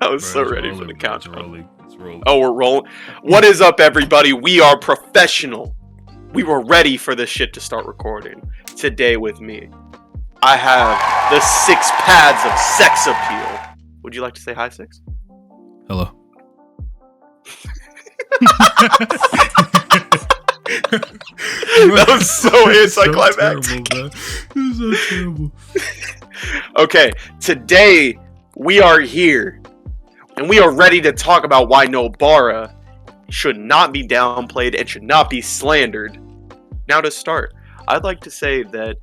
I was so ready for the couch. Oh, we're rolling. What is up, everybody? We are professional. We were ready for this shit to start recording. Today with me, I have the 6 pads of sex appeal. Would you like to say hi, 6? Hello. That was so anticlimactic. It was so terrible. Okay, today we are here, and we are ready to talk about why Nobara should not be downplayed and should not be slandered. Now to start, I'd like to say that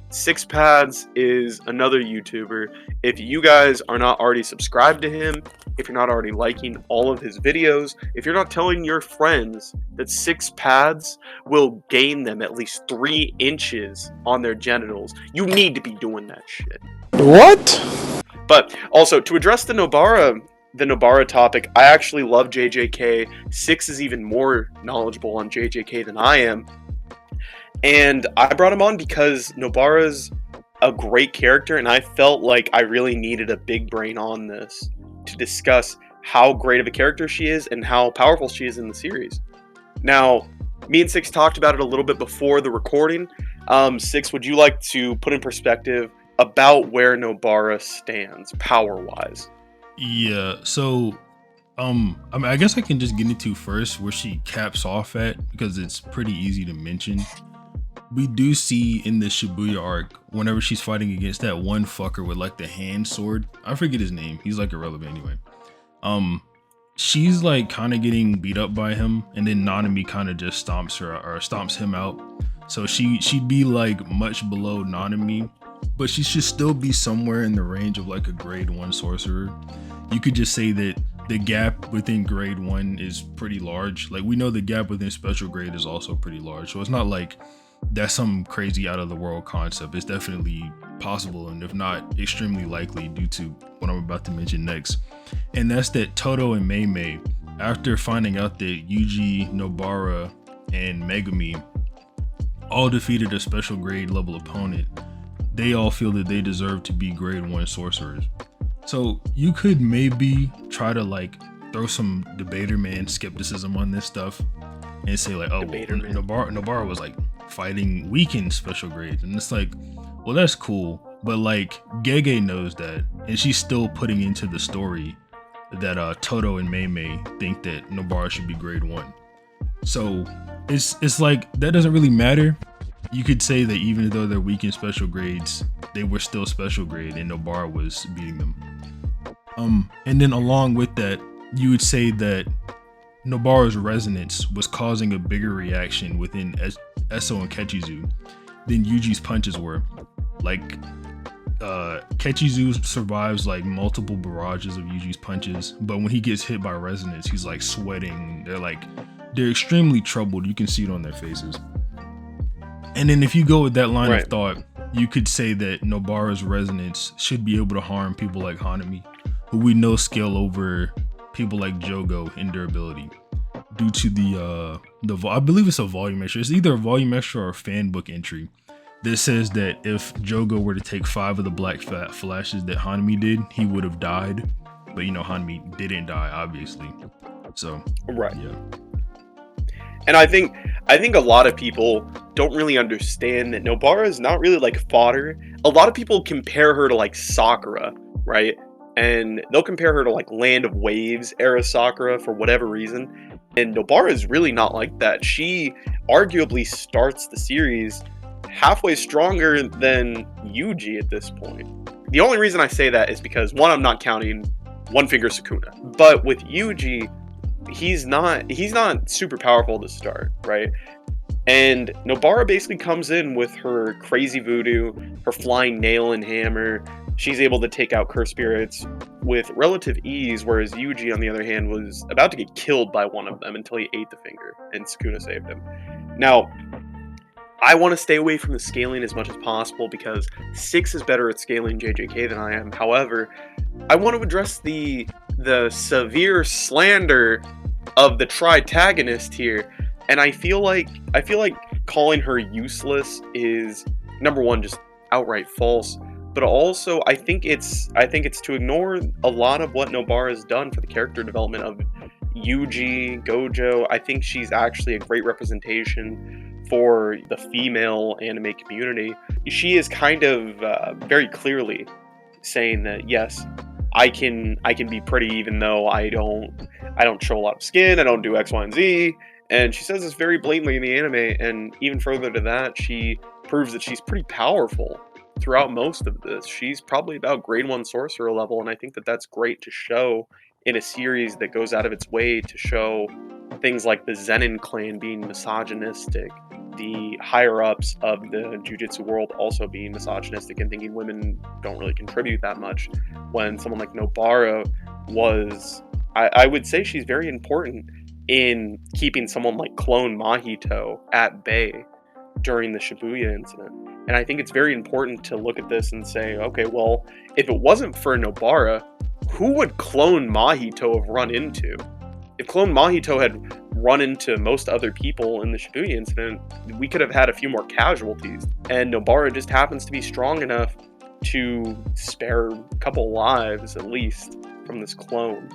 6 Pads is another YouTuber. If you guys are not already subscribed to him, if you're not already liking all of his videos, if you're not telling your friends that 6 Pads will gain them at least 3 inches on their genitals, you need to be doing that shit. What? But also, to address the Nobara topic, I actually love JJK. 6 is even more knowledgeable on JJK than I am. And I brought him on because Nobara's a great character, and I felt like I really needed a big brain on this to discuss how great of a character she is and how powerful she is in the series. Now, me and 6 talked about it a little bit before the recording. 6, would you like to put in perspective about where Nobara stands power-wise? Yeah, so I guess I can just get into first where she caps off at, because it's pretty easy to mention. We do see in the Shibuya arc, whenever she's fighting against that one fucker with like the hand sword, I forget his name, he's like irrelevant anyway. She's like kind of getting beat up by him, and then Nanami kind of just stomps him out. So she'd be like much below Nanami, but she should still be somewhere in the range of like a grade 1 sorcerer. You could just say that the gap within grade 1 is pretty large. Like, we know the gap within special grade is also pretty large, so it's not like that's some crazy out of the world concept. It's definitely possible, and if not, extremely likely due to what I'm about to mention next. And that's that Todo and Mei, after finding out that Yuji, Nobara, and Megumi all defeated a special grade level opponent, they all feel that they deserve to be grade 1 sorcerers. So you could maybe try to like throw some debater man skepticism on this stuff and say like, oh, well, Nobara was like fighting weakened special grades, and it's like, well, that's cool, but like Gege knows that, and she's still putting into the story that Todo and Mei think that Nobara should be grade 1. So it's like that doesn't really matter. You could say that even though they're weak in special grades, they were still special grade, and Nobara was beating them. And then along with that, you would say that Nobara's resonance was causing a bigger reaction within Eso and Kechizu than Yuji's punches were. Like, Kechizu survives like multiple barrages of Yuji's punches, but when he gets hit by resonance, he's like sweating. They're extremely troubled. You can see it on their faces. And then if you go with that line of thought, you could say that Nobara's resonance should be able to harm people like Hanami, who we know scale over people like Jogo in durability, due to the I believe it's a volume extra. It's either a volume extra or a fan book entry that says that if Jogo were to take 5 of the black flashes that Hanami did, he would have died. But you know, Hanami didn't die, obviously. So yeah. And I think a lot of people don't really understand that Nobara is not really like fodder. A lot of people compare her to like Sakura, right? And they'll compare her to like Land of Waves era Sakura for whatever reason. And Nobara is really not like that. She arguably starts the series halfway stronger than Yuji at this point. The only reason I say that is because, one, I'm not counting One Finger Sukuna. But with Yuji, he's not super powerful to start, right? And Nobara basically comes in with her crazy voodoo, her flying nail and hammer. She's able to take out curse spirits with relative ease, whereas Yuji, on the other hand, was about to get killed by one of them until he ate the finger, and Sukuna saved him. Now, I want to stay away from the scaling as much as possible because 6 is better at scaling JJK than I am. However, I want to address the severe slander of the Tritagonist here, and I feel like calling her useless is, number one, just outright false, but also I think it's to ignore a lot of what Nobara has done for the character development of Yuji, Gojo. I think she's actually a great representation for the female anime community. She is kind of very clearly saying that yes, I can be pretty even though I don't show a lot of skin, I don't do X, Y, and Z. And she says this very blatantly in the anime, and even further to that, she proves that she's pretty powerful throughout most of this. She's probably about grade 1 sorcerer level, and I think that that's great to show in a series that goes out of its way to show things like the Zenin clan being misogynistic, the higher ups of the jujitsu world also being misogynistic and thinking women don't really contribute that much. When someone like Nobara was, I would say she's very important in keeping someone like Clone Mahito at bay during the Shibuya incident. And I think it's very important to look at this and say, okay, well, if it wasn't for Nobara, who would Clone Mahito have run into? If Clone Mahito had run into most other people in the Shibuya incident, we could have had a few more casualties. And Nobara just happens to be strong enough to spare a couple lives at least from this clone.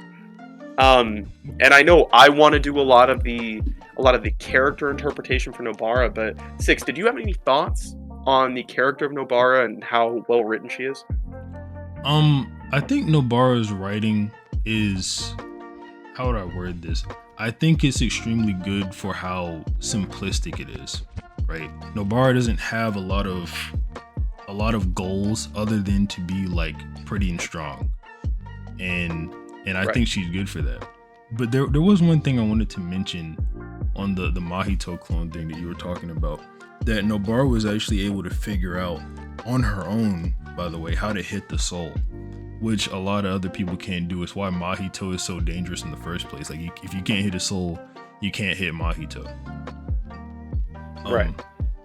And I know I want to do a lot of the character interpretation for Nobara, but Six, did you have any thoughts on the character of Nobara and how well written she is? I think Nobara's writing is, how would I word this? I think it's extremely good for how simplistic it is, right? Nobara doesn't have a lot of goals other than to be like pretty and strong, and I Right. think she's good for that. But there was one thing I wanted to mention on the Mahito clone thing that you were talking about, that Nobara was actually able to figure out on her own, by the way, how to hit the soul, which a lot of other people can't do. It's why Mahito is so dangerous in the first place. Like, if you can't hit a soul, you can't hit Mahito. Right.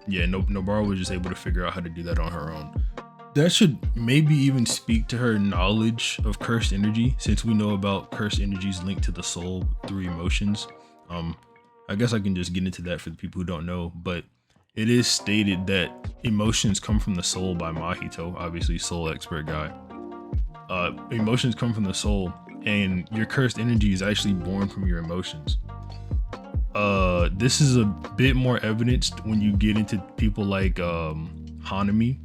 Yeah, Nobara was just able to figure out how to do that on her own. That should maybe even speak to her knowledge of cursed energy, since we know about cursed energies linked to the soul through emotions. I guess I can just get into that for the people who don't know, but it is stated that emotions come from the soul by Mahito, obviously soul expert guy. Emotions come from the soul, and your cursed energy is actually born from your emotions. This is a bit more evidenced when you get into people like Hanami,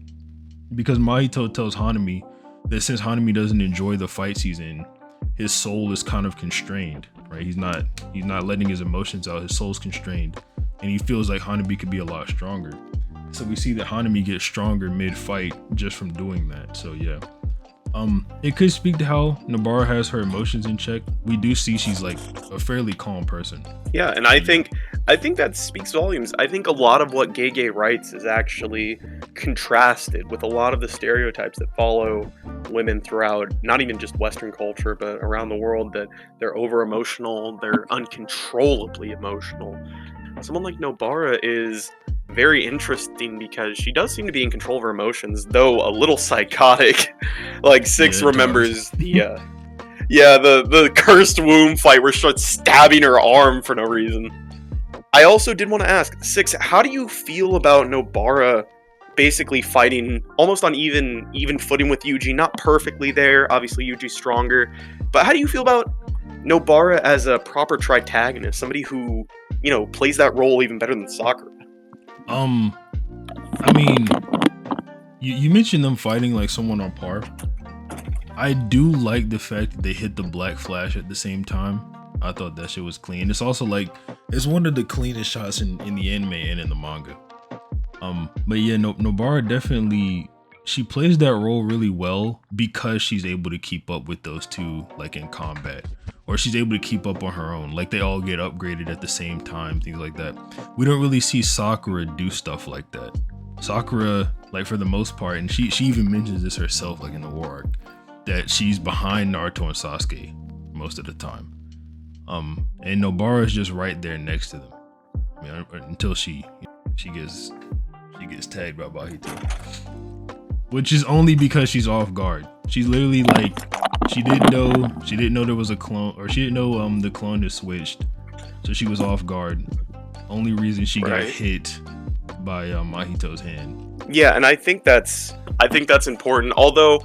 because Mahito tells Hanami that since Hanami doesn't enjoy the fights he's in, his soul is kind of constrained, right? He's not letting his emotions out. His soul's constrained, and he feels like Hanami could be a lot stronger. So we see that Hanami gets stronger mid-fight just from doing that. So yeah. It could speak to how Nobara has her emotions in check. We do see she's like a fairly calm person. Yeah, and I think that speaks volumes. I think a lot of what Gege writes is actually contrasted with a lot of the stereotypes that follow women throughout, not even just Western culture, but around the world, that they're over emotional, they're uncontrollably emotional. Someone like Nobara is very interesting because she does seem to be in control of her emotions, though a little psychotic. Like Six remembers the cursed womb fight where she starts stabbing her arm for no reason. I also did want to ask, Six, how do you feel about Nobara basically fighting almost on even footing with Yuji? Not perfectly there, obviously Yuji's stronger, but how do you feel about Nobara as a proper Tritagonist, somebody who, plays that role even better than Sakura? I mean, you mentioned them fighting like someone on par. I do like the fact that they hit the black flash at the same time. I thought that shit was clean. It's also like, it's one of the cleanest shots in the anime and in the manga. But yeah, Nobara definitely, she plays that role really well because she's able to keep up with those two, like in combat, or she's able to keep up on her own. Like they all get upgraded at the same time, things like that. We don't really see Sakura do stuff like that. Sakura, like for the most part, and she even mentions this herself, like in the war arc, that she's behind Naruto and Sasuke most of the time. And Nobara is just right there next to them. I mean, until she gets tagged by Bahito, which is only because she's off guard. She's literally like, she didn't know there was a clone, or she didn't know the clone is switched, so she was off guard. Only reason she got hit by Mahito's hand. Yeah, and I think that's I think that's important. Although,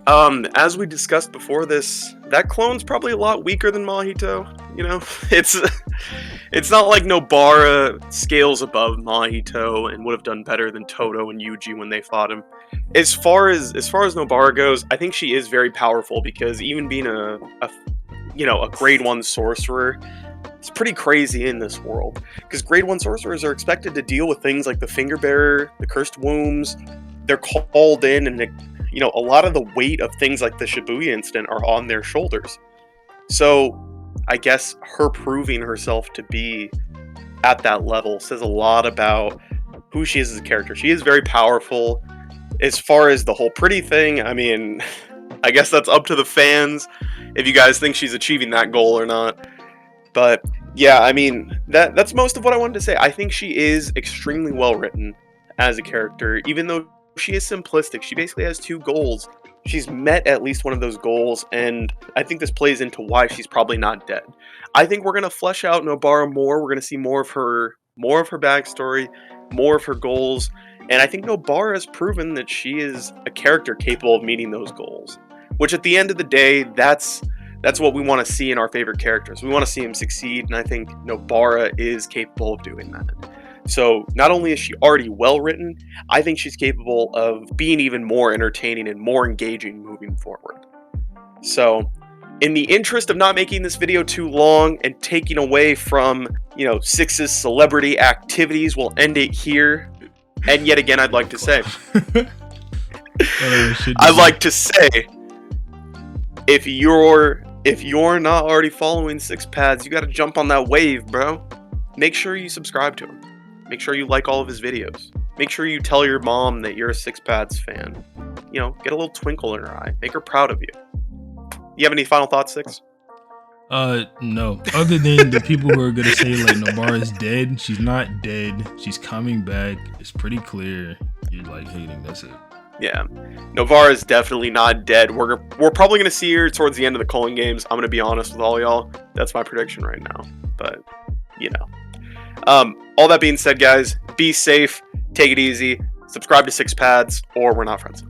as we discussed before this, that clone's probably a lot weaker than Mahito. You know, it's not like Nobara scales above Mahito and would have done better than Toto and Yuji when they fought him. As far as Nobara goes, I think she is very powerful because even being a grade 1 sorcerer, it's pretty crazy in this world. Because grade 1 sorcerers are expected to deal with things like the Finger Bearer, the Cursed Wombs. They're called in, and a lot of the weight of things like the Shibuya incident are on their shoulders. So I guess her proving herself to be at that level says a lot about who she is as a character. She is very powerful. As far as the whole pretty thing, I mean, I guess that's up to the fans if you guys think she's achieving that goal or not. But yeah, I mean, that's most of what I wanted to say. I think she is extremely well written as a character, even though she is simplistic. She basically has 2 goals. She's met at least one of those goals, and I think this plays into why she's probably not dead. I think we're going to flesh out Nobara more. We're going to see more of her backstory, more of her goals, and I think Nobara has proven that she is a character capable of meeting those goals, which at the end of the day, that's what we want to see in our favorite characters. We want to see him succeed, and I think Nobara is capable of doing that. So not only is she already well written, I think she's capable of being even more entertaining and more engaging moving forward. So in the interest of not making this video too long and taking away from, Six's celebrity activities, we'll end it here. And yet again, I'd like to say, if you're not already following Six Pads, you got to jump on that wave, bro. Make sure you subscribe to him. Make sure you like all of his videos. Make sure you tell your mom that you're a Six Pads fan. Get a little twinkle in her eye. Make her proud of you. You have any final thoughts, Six? No. Other than the people who are gonna say like Nobara's dead, she's not dead. She's coming back. It's pretty clear. You're like hating. That's it. Yeah, Nobara is definitely not dead. We're probably gonna see her towards the end of the Culling games. I'm gonna be honest with all y'all. That's my prediction right now. But all that being said, guys, be safe, take it easy, subscribe to Six Pads, or we're not friends.